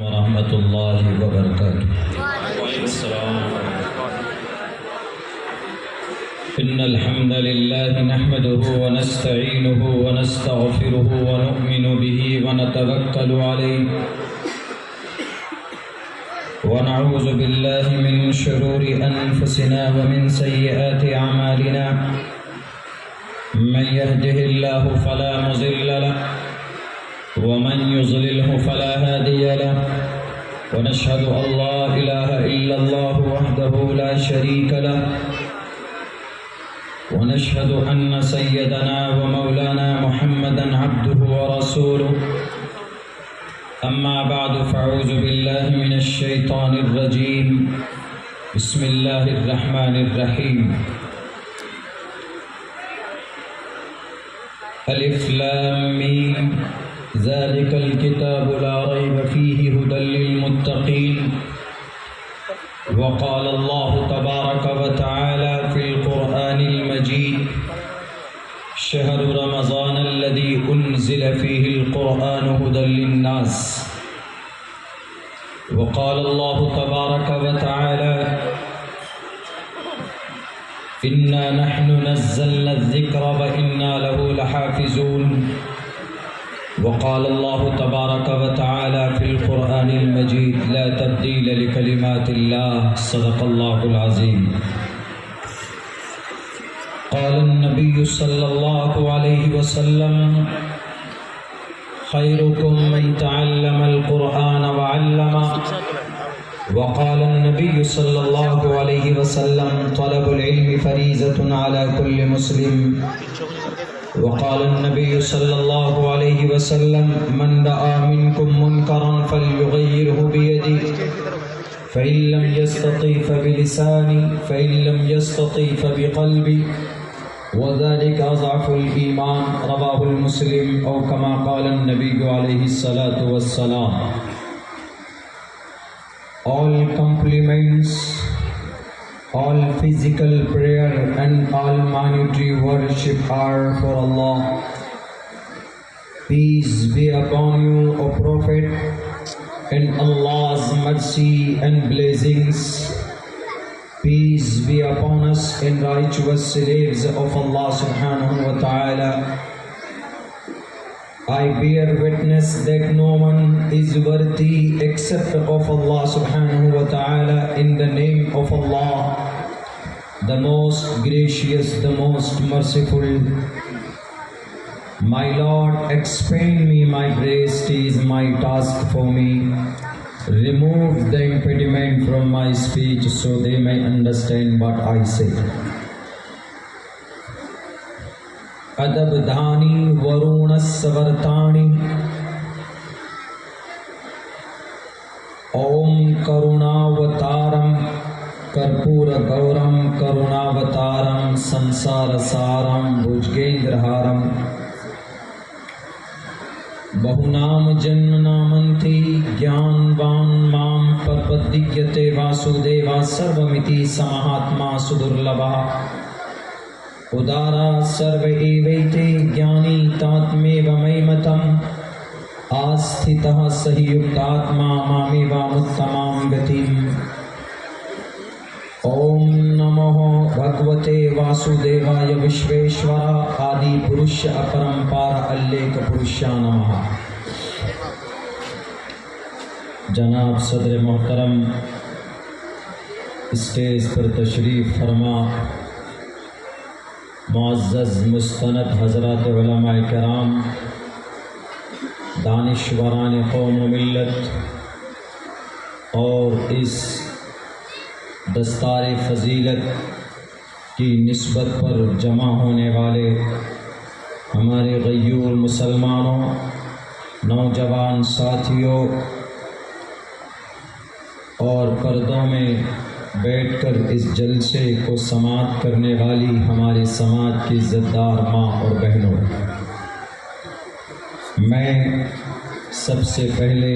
ورحمۃ اللہ وبرکاتہ۔ وعلیکم السلام۔ إن الحمد لله نحمده ونستعينه ونستغفره ونؤمن به ونتوكل عليه ونعوذ بالله من شرور أنفسنا ومن سيئات أعمالنا من يهده الله فلا مضل له ومن يضلله فلا هادي له ونشهد أن لا إله إلا الله وحده لا شريك له ونشهد أن سيدنا ومولانا محمدا عبده ورسوله أما بعد فأعوذ بالله من الشيطان الرجيم بسم الله الرحمن الرحيم ألف لام ميم ذلك الكتاب لا ريب فيه هدى للمتقين وقال الله تبارك وتعالى في القرآن المجيد شهر رمضان الذي أنزل فيه القرآن هدى للناس وقال الله تبارك وتعالى إنا نحن نزلنا الذكر وإنا له لحافظون وقال الله تبارك وتعالى في القرآن المجيد لا تبديل لكلمات الله صدق الله العظيم قال النبي صلى الله عليه وسلم خيركم من تعلم القرآن وعلمه وقال النبي صلى الله عليه وسلم طلب العلم فريضة على كل مسلم وقال النبي صلى الله عليه وسلم من رأى منكم منكرا فليغيره بيده فإن لم يستطع فبلسانه فإن لم يستطع فبقلبه وذلك أضعف الإيمان رواه المسلم أو كما قال النبي عليه الصلاة والسلام. All compliments, all physical prayer and all monetary worship are for Allah. Peace be upon you, O Prophet, and Allah's mercy and blessings. Peace be upon us and righteous slaves of Allah subhanahu wa ta'ala. I bear witness that no one is worthy except of Allah subhanahu wa ta'ala. In the name of Allah, the most gracious, the most merciful. My Lord, expand me my breast is my task for me. Remove the impediment from my speech so they may understand what I say. Adab dhani varuna savartani Om karunavataram Karpura gauram karunavataram Samsara saram bhujgendraharam Bahunam janmanamanti Gyanvan mam parpadigyate vasudeva Sarvamiti samahatma sudurlabha Udara sarva evaite Gyani tatmeva maimatam Asthitaha sahiyuktatma mameva muttamam gatim Om namo bhagavate vasudevaya vishveshwara adi purusha aparampara alleka purusha namaha. جناب صدر محترم stage پر تشریف فرما، معزز مستند حضرات علماء کرام، دانشوران قوم و ملت اور اس دستار فضیلت کی نسبت پر جمع ہونے والے ہمارے غیور مسلمانوں، نوجوان ساتھیوں اور پردوں میں بیٹھ کر اس جلسے کو سماعت کرنے والی ہمارے سماج کی عزتدار ماں اور بہنوں، میں سب سے پہلے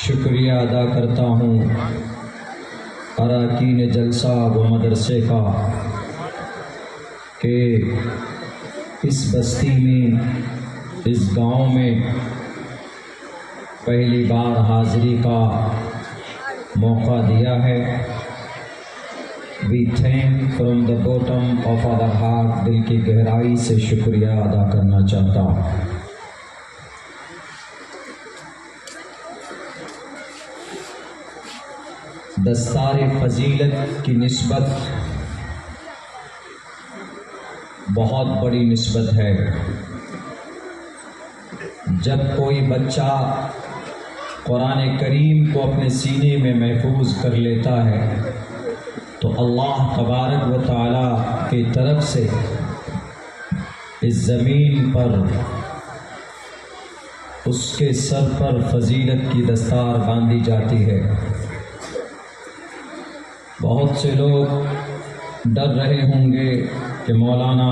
شکریہ ادا کرتا ہوں اراکین جلسہ و مدرسے کا کہ اس بستی میں، اس گاؤں میں پہلی بار حاضری کا موقع دیا ہے، we thank from the bottom of our heart, دل کی گہرائی سے شکریہ ادا کرنا چاہتا ہوں۔ دستار فضیلت کی نسبت بہت بڑی نسبت ہے۔ جب کوئی بچہ قرآن کریم کو اپنے سینے میں محفوظ کر لیتا ہے تو اللہ تبارک و تعالی کی طرف سے اس زمین پر اس کے سر پر فضیلت کی دستار باندھی جاتی ہے۔ بہت سے لوگ ڈر رہے ہوں گے کہ مولانا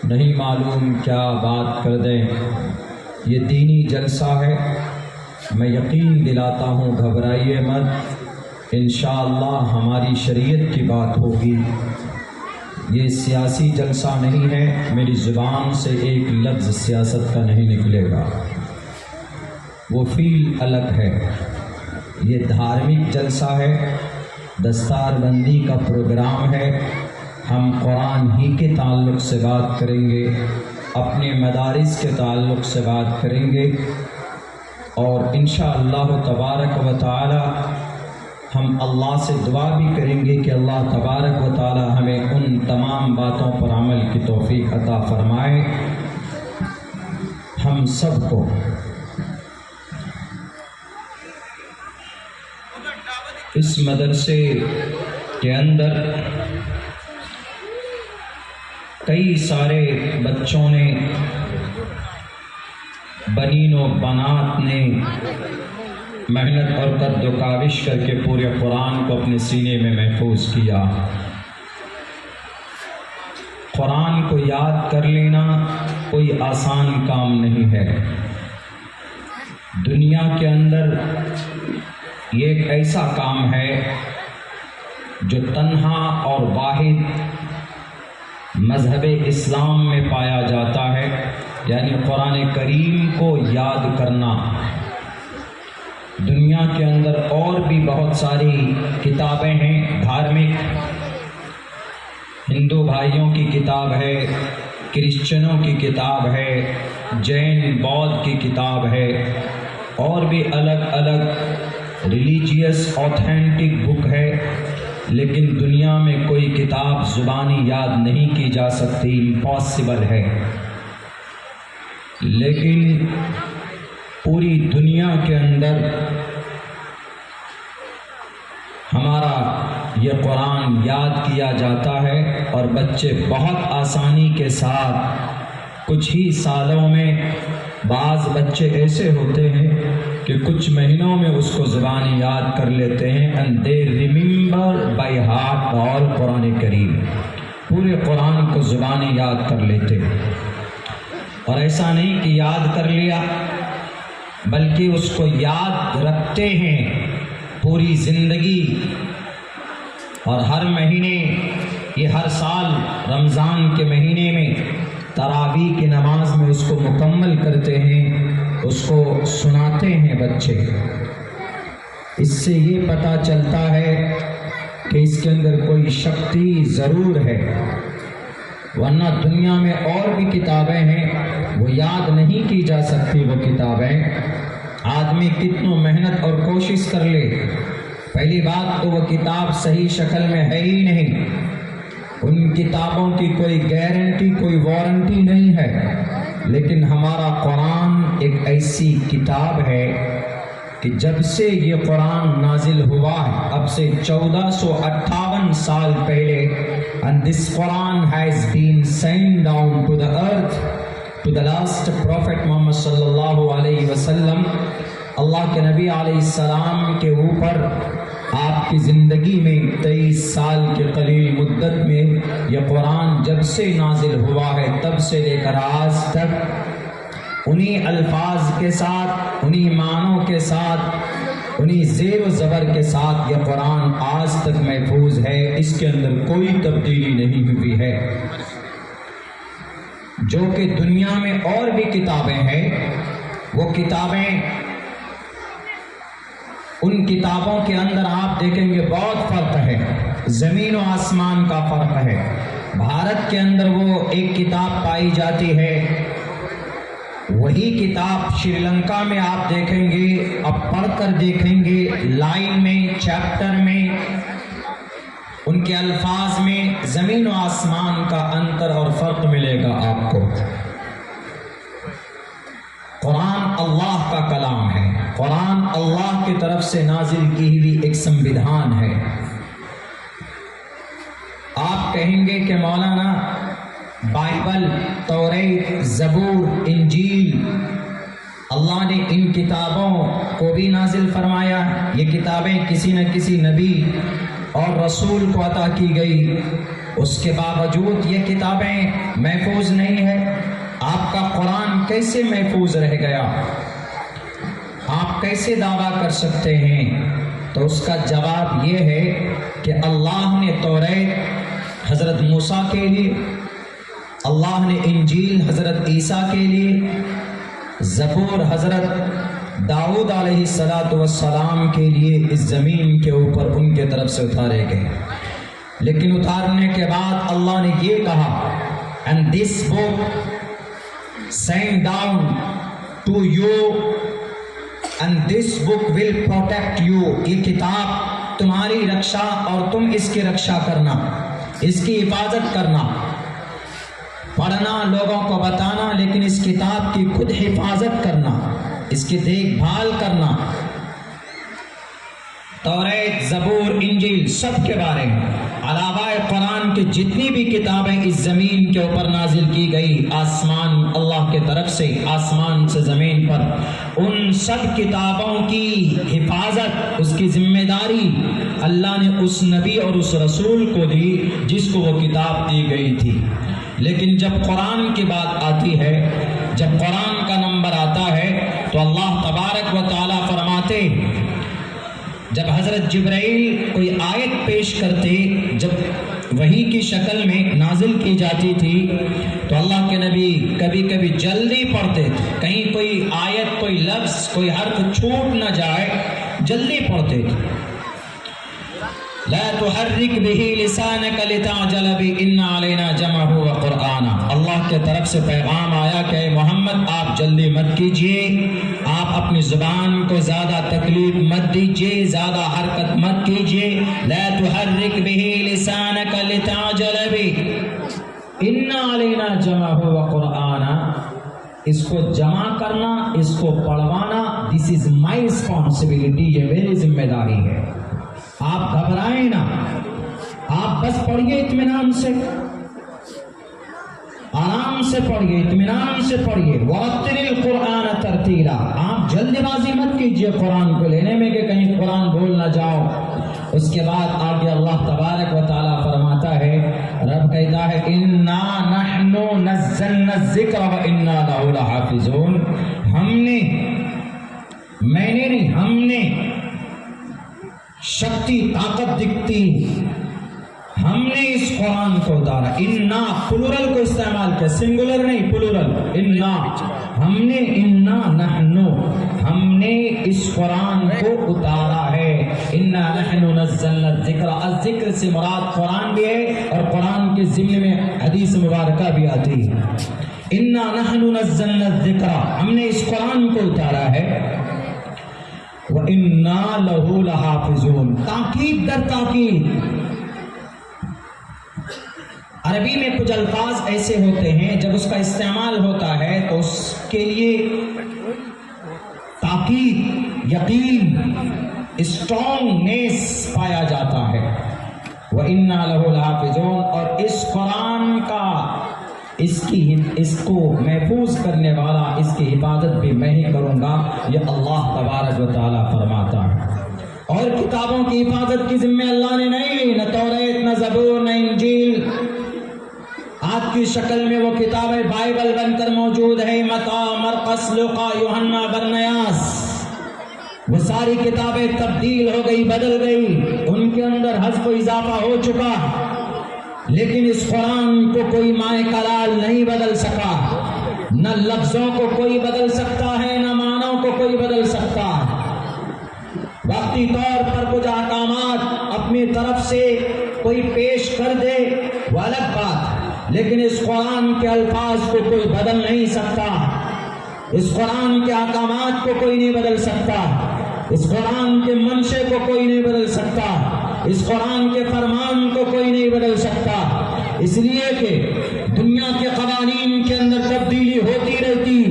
نہیں معلوم کیا بات کر دیں، یہ دینی جلسہ ہے، میں یقین دلاتا ہوں گھبرائیے مت، انشاءاللہ ہماری شریعت کی بات ہوگی، یہ سیاسی جلسہ نہیں ہے، میری زبان سے ایک لفظ سیاست کا نہیں نکلے گا، وہ فیل الگ ہے، یہ دھارمک جلسہ ہے، دستار بندی کا پروگرام ہے، ہم قرآن ہی کے تعلق سے بات کریں گے، اپنے مدارس کے تعلق سے بات کریں گے، اور انشاءاللہ تبارک و تعالی ہم اللہ سے دعا بھی کریں گے کہ اللہ تبارک و تعالی ہمیں ان تمام باتوں پر عمل کی توفیق عطا فرمائے۔ ہم سب کو اس مدرسے کے اندر کئی سارے بچوں نے، بنین و بنات نے محنت اور قد و کاوش کر کے پورے قرآن کو اپنے سینے میں محفوظ کیا۔ قرآن کو یاد کر لینا کوئی آسان کام نہیں ہے۔ دنیا کے اندر یہ ایک ایسا کام ہے جو تنہا اور واحد مذہب اسلام میں پایا جاتا ہے، یعنی قرآن کریم کو یاد کرنا۔ دنیا کے اندر اور بھی بہت ساری کتابیں ہیں دھارمک، ہندو بھائیوں کی کتاب ہے، کرسچنوں کی کتاب ہے، جین بودھ کی کتاب ہے، اور بھی الگ الگ ریلیجیس آتھینٹک بک ہے، لیکن دنیا میں کوئی کتاب زبانی یاد نہیں کی جا سکتی، امپاسبل ہے۔ لیکن پوری دنیا کے اندر ہمارا یہ قرآن یاد کیا جاتا ہے، اور بچے بہت آسانی کے ساتھ کچھ ہی سالوں میں، بعض بچے ایسے ہوتے ہیں کہ کچھ مہینوں میں اس کو زبانی یاد کر لیتے ہیں، and they remember by heart all قرآن کریم، پورے قرآن کو زبانی یاد کر لیتے ہیں۔ اور ایسا نہیں کہ یاد کر لیا، بلکہ اس کو یاد رکھتے ہیں پوری زندگی، اور ہر مہینے، یہ ہر سال رمضان کے مہینے میں تراویح کی نماز میں اس کو مکمل کرتے ہیں، اس کو سناتے ہیں بچے۔ اس سے یہ پتہ چلتا ہے کہ اس کے اندر کوئی شکتی ضرور ہے، ورنہ دنیا میں اور بھی کتابیں ہیں، وہ یاد نہیں کی جا سکتی۔ وہ کتابیں آدمی کتنوں محنت اور کوشش کر لے، پہلی بات تو وہ کتاب صحیح شکل میں ہے ہی نہیں، ان کتابوں کی کوئی گارنٹی، کوئی وارنٹی نہیں ہے۔ لیکن ہمارا قرآن ایک ایسی کتاب ہے کہ جب سے یہ قرآن نازل ہوا ہے، اب سے 1458 سال پہلے، and this Quran has been sent down to the earth, to the last Prophet Muhammad sallallahu alayhi wasallam، اللہ کے نبی علیہ السلام کے اوپر آپ کی زندگی میں 23 سال کے قلیل مدت میں یہ قرآن جب سے نازل ہوا ہے، تب سے لے کر آج تک انہی الفاظ کے ساتھ، انہی معنوں کے ساتھ، انہی زیر و زبر کے ساتھ یہ قرآن آج تک محفوظ ہے، اس کے اندر کوئی تبدیلی نہیں ہوئی ہے۔ جو کہ دنیا میں اور بھی کتابیں ہیں، وہ کتابیں، ان کتابوں کے اندر آپ دیکھیں گے بہت فرق ہے، زمین و آسمان کا فرق ہے۔ بھارت کے اندر وہ ایک کتاب پائی جاتی ہے، وہی کتاب شری لنکا میں آپ دیکھیں گے، اب پڑھ کر دیکھیں گے، لائن میں، چیپٹر میں، ان کے الفاظ میں زمین و آسمان کا انتر اور فرق ملے گا آپ کو۔ قرآن اللہ کا کلام ہے، قرآن اللہ کی طرف سے نازل کی ہوئی ایک سموِدھان ہے۔ آپ کہیں گے کہ مولانا بائبل، توریت، زبور، انجیل اللہ نے ان کتابوں کو بھی نازل فرمایا، یہ کتابیں کسی نہ کسی نبی اور رسول کو عطا کی گئی، اس کے باوجود یہ کتابیں محفوظ نہیں ہے۔ آپ کا قرآن کیسے محفوظ رہ گیا؟ آپ کیسے دعویٰ کر سکتے ہیں؟ تو اس کا جواب یہ ہے کہ اللہ نے توریت حضرت موسیٰ کے لیے، اللہ نے انجیل حضرت عیسیٰ کے لیے، زبور حضرت داؤد علیہ السلام کے لیے اس زمین کے اوپر ان کے طرف سے اتارے گئے، لیکن اتارنے کے بعد اللہ نے یہ کہا and this book sent down to you and this book will protect you، یہ کتاب تمہاری رکشا اور تم اس کی رکشا کرنا، اس کی حفاظت کرنا، پڑھنا، لوگوں کو بتانا، لیکن اس کتاب کی خود حفاظت کرنا، اس کی دیکھ بھال کرنا۔ توریت، زبور، انجیل سب کے بارے میں، علاوہ قرآن کی جتنی بھی کتابیں اس زمین کے اوپر نازل کی گئی، آسمان اللہ کے طرف سے، آسمان سے زمین پر، ان سب کتابوں کی حفاظت، اس کی ذمہ داری اللہ نے اس نبی اور اس رسول کو دی جس کو وہ کتاب دی گئی تھی۔ لیکن جب قرآن کی بات آتی ہے، جب قرآن کا نمبر آتا ہے تو اللہ تبارک و تعالیٰ فرماتے، جب حضرت جبرائیل کوئی آیت پیش کرتے، جب وحی کی شکل میں نازل کی جاتی تھی تو اللہ کے نبی کبھی کبھی جلدی پڑھتے تھے، کہیں کوئی آیت، کوئی لفظ، کوئی حرف چھوٹ نہ جائے، جلدی پڑھتے تھے۔ لا تحرک به لسانک لتعجل به ان علینا جمعہ وقرآنہ، اللہ کے طرف سے پیغام آیا کہ اے محمد آپ جلدی مت کیجئے، آپ اپنی زبان کو زیادہ تکلیف مت دیجئے، زیادہ حرکت مت کیجئے۔ لا تحرک به لسانک لتعجل به ان علینا جمعہ وقرآنہ، اس کو جمع کرنا، اس کو پڑھوانا، this is my responsibility، یہ میری ذمہ داری ہے۔ آپ گھبرائیں نہ، آپ بس پڑھیے اطمینان سے، آرام سے پڑھیے، اطمینان سے پڑھیے۔ وَرَتِّلِ الْقُرْآنَ تَرْتِیلًا، آپ جلد بازی مت کیجیے قرآن کو لینے میں کہ کہیں قرآن بھول نہ جاؤ۔ اس کے بعد آگے اللہ تبارک و تعالیٰ فرماتا ہے، رب کہتا ہے اِنَّا نَحْنُ نَزَّلْنَا الذِّکْرَ وَإِنَّا لَهُ لَحَافِظُونَ، ہم نے، میں نے نہیں، ہم نے شکتی، طاقت دکھتی، ہم نے اس قرآن کو اتارا۔ انا پلورل کو استعمال کیا، سنگولر نہیں، پلورل، انا، ہم نے، انا نحنو، ہم نے اس قرآن کو اتارا ہے۔ انا نحن نزلنا الذکر، الذکر سے مراد قرآن بھی ہے اور قرآن کے ضمن میں حدیث مبارکہ بھی آتی ہے۔ انا نحن نزلنا الذکر، ہم نے اس قرآن کو اتارا ہے۔ وَإِنَّا لَهُ لَحَافِظُونَ، تاکید در تاکید۔ عربی میں کچھ الفاظ ایسے ہوتے ہیں جب اس کا استعمال ہوتا ہے تو اس کے لیے تاکید، یقین، اسٹرانگنیس پایا جاتا ہے۔ وَإِنَّا لَهُ لَحَافِظُونَ، اور اس قرآن کا، اس کو محفوظ کرنے والا، اس کی حفاظت بھی میں ہی کروں گا، یہ اللہ تبارک و تعالیٰ فرماتا ہے۔ اور کتابوں کی حفاظت کی ذمہ اللہ نے نہیں لی، نہ توریت، نہ زبور، نہ انجیل۔ آج کی شکل میں وہ کتابیں بائبل بن کر موجود ہے، متی، مرقس، لوقا، یوحنا، برنیاس، وہ ساری کتابیں تبدیل ہو گئی، بدل گئی، ان کے اندر حذف و اضافہ ہو چکا، لیکن اس قرآن کو کوئی مائے کلال نہیں بدل سکا، نہ لفظوں کو کوئی بدل سکتا ہے، نہ کو کوئی بدل سکتا ہے، وقتی طور پر کچھ احکامات اپنی طرف سے کوئی پیش کر دے وہ الگ بات ہے، لیکن اس قرآن کے الفاظ کو کوئی بدل نہیں سکتا، اس قرآن کے احکامات کو کوئی نہیں بدل سکتا، اس قرآن کے منشے کو کوئی نہیں بدل سکتا، اس قرآن کے فرمان کو کوئی نہیں بدل سکتا، اس لیے کہ دنیا کے قوانین کے اندر تبدیلی ہوتی رہتی،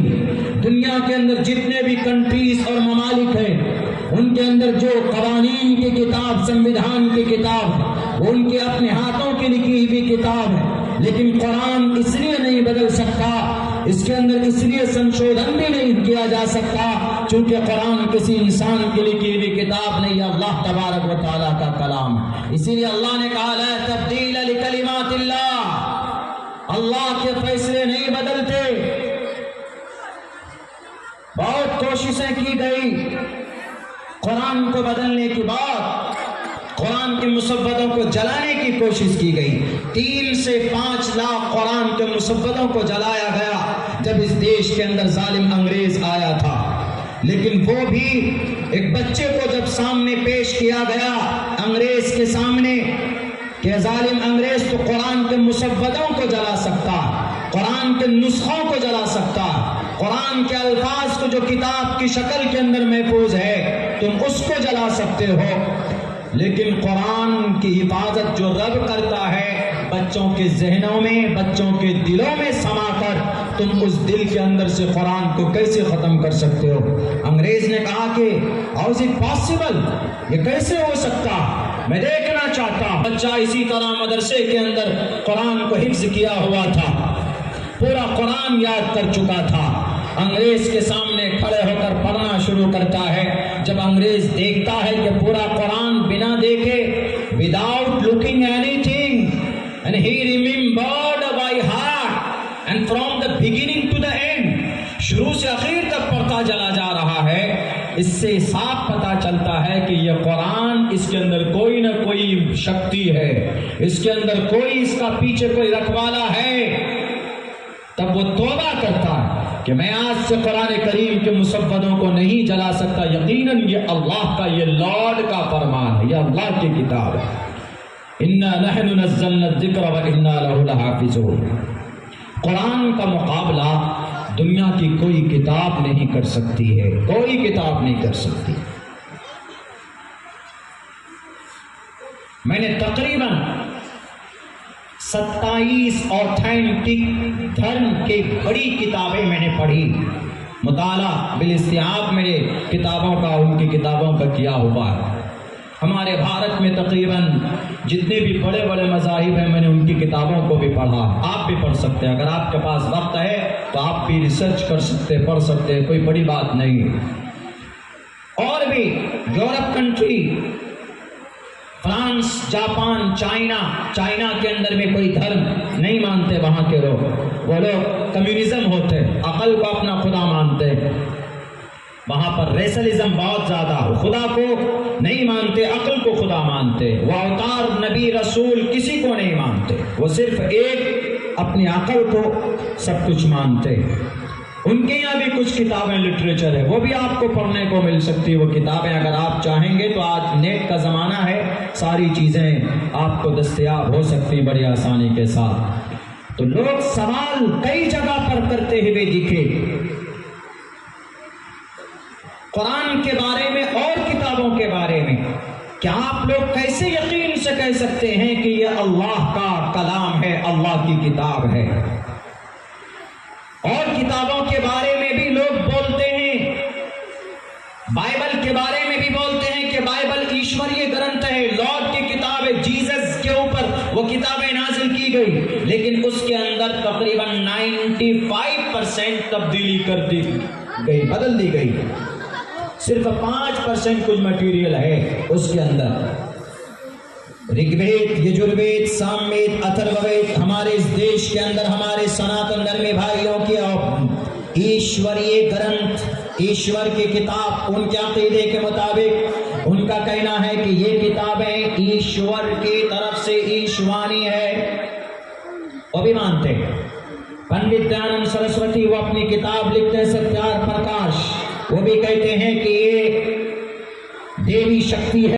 دنیا کے اندر جتنے بھی کنٹریز اور ممالک ہیں ان کے اندر جو قوانین کی کتاب، سنویدھان کی کتاب، وہ ان کے اپنے ہاتھوں کی لکھی ہوئی کتاب ہے، لیکن قرآن اس لیے نہیں بدل سکتا، اس کے اندر اس لیے سنشودھن بھی نہیں کیا جا سکتا چونکہ قرآن کسی انسان کی لکھی ہوئی کتاب نہیں، اللہ تبارک و تعالیٰ کا کلام ہے۔ اسی لیے اللہ نے کہا لا تبدیل لکلمات اللہ، اللہ کے فیصلے نہیں بدلتے۔ بہت کوششیں کی گئی قرآن کو بدلنے کی بعد، قرآن کے مسودوں کو جلانے کی کوشش کی گئی، 3 سے 5 لاکھ قرآن کے مسودوں کو جلایا گیا جب اس دیش کے اندر ظالم انگریز آیا تھا، لیکن وہ بھی ایک بچے کو جب سامنے پیش کیا گیا انگریز کے سامنے کہ ظالم انگریز تو قرآن کے مسودوں کو جلا سکتا، قرآن کے نسخوں کو جلا سکتا، قرآن کے الفاظ کو جو کتاب کی شکل کے اندر محفوظ ہے تم اس کو جلا سکتے ہو، لیکن قرآن کی حفاظت جو رب کرتا ہے بچوں کے ذہنوں میں، بچوں کے دلوں میں سما کر تم اس دل کے اندر سے قرآن کو کیسے ختم کر سکتے ہو؟ انگریز نے کہا کہ how is it possible، یہ کیسے ہو سکتا؟ میں دیکھنا چاہتا ہوں۔ بچہ اسی طرح مدرسے کے اندر قرآن کو حفظ کیا ہوا تھا، پورا قرآن یاد کر چکا تھا، انگریز کے سامنے کھڑے ہو کر پڑھنا شروع کرتا ہے، جب انگریز دیکھتا ہے کہ پورا قرآن بنا دیکھے without looking anything and he remembered by heart and from the beginning to the end، شروع سے آخر تک پڑھتا چلا جا رہا ہے، اس سے صاف پتہ چلتا ہے کہ یہ قرآن اس کے اندر کوئی نہ کوئی شکتی ہے، اس کے اندر کوئی اس کا پیچھے کوئی رکھوالا ہے۔ تب وہ توبہ کرتا ہے کہ میں آج سے قرآن کریم کے مسودوں کو نہیں جلا سکتا، یقیناً یہ اللہ کا، یہ لارڈ کا فرمان ہے، یہ اللہ کی کتاب ہے۔ اِنَّا نَحْنُ نَزَّلْنَا الذِّكْرَ وَإِنَّا لَهُ لَحَافِظُونَ۔ قرآن کا مقابلہ دنیا کی کوئی کتاب نہیں کر سکتی ہے، کوئی کتاب نہیں کر سکتی۔ میں نے تقریباً 27 اوتھینٹک دھرم کے بڑی کتابیں میں نے پڑھی، مطالعہ بالاستیعاب میرے کتابوں کا، ان کی کتابوں کا کیا ہوا ہے۔ ہمارے بھارت میں تقریباً جتنے بھی بڑے بڑے مذاہب ہیں میں نے ان کی کتابوں کو بھی پڑھا، آپ بھی پڑھ سکتے ہیں، اگر آپ کے پاس وقت ہے تو آپ بھی ریسرچ کر سکتے، پڑھ سکتے، کوئی بڑی بات نہیں۔ اور بھی Europe country, France, Japan, China کے اندر میں کوئی دھرم نہیں مانتے وہاں کے لوگ، وہ لوگ کمیونزم ہوتے، عقل کو اپنا خدا مانتے، وہاں پر ریسلزم بہت زیادہ، خدا کو نہیں مانتے، عقل کو خدا مانتے، وہ اوتار نبی رسول کسی کو نہیں مانتے، وہ صرف ایک اپنی عقل کو سب کچھ مانتے۔ ان کے یہاں بھی کچھ کتابیں لٹریچر ہے، وہ بھی آپ کو پڑھنے کو مل سکتی، وہ کتابیں اگر آپ چاہیں گے تو آج نیٹ کا زمانہ ہے، ساری چیزیں آپ کو دستیاب ہو سکتی بڑی آسانی کے ساتھ۔ تو لوگ سوال کئی جگہ پر کرتے ہوئے دکھے قرآن کے بارے میں اور کتابوں کے بارے میں، کیا آپ لوگ کیسے یقین سے کہہ سکتے ہیں کہ یہ اللہ کا کلام ہے، اللہ کی کتاب ہے؟ اور کتابوں کے بارے میں بھی لوگ بولتے ہیں، بائبل کے بارے میں بھی بولتے ہیں کہ بائبل ایشوریہ گرنتھ ہے، لارڈ کی کتاب ہے، جیزس کے اوپر وہ کتابیں نازل کی گئی، لیکن اس کے اندر تقریباً 95% تبدیلی کر دی گئی، بدل دی گئی، صرف 5% کچھ مٹیریل ہے اس کے اندر۔ رگ وید، یجروید، سام وید، اتھرو وید ہمارے اس دیش کے اندر، ہمارے سناتن دھرمی بھائیوں کی ایشوریہ گرنتھ، ایشور کی کتاب، ان کے عقیدے کے مطابق ان کا کہنا ہے کہ یہ کتابیں ایشور کی طرف سے ایشوانی ہے، وہ بھی مانتے۔ پنڈت دیانند سرسوتی وہ اپنی کتاب لکھتے ہیں ستیار پرکاش، وہ بھی کہتے ہیں کہ یہ دیوی شکتی ہے.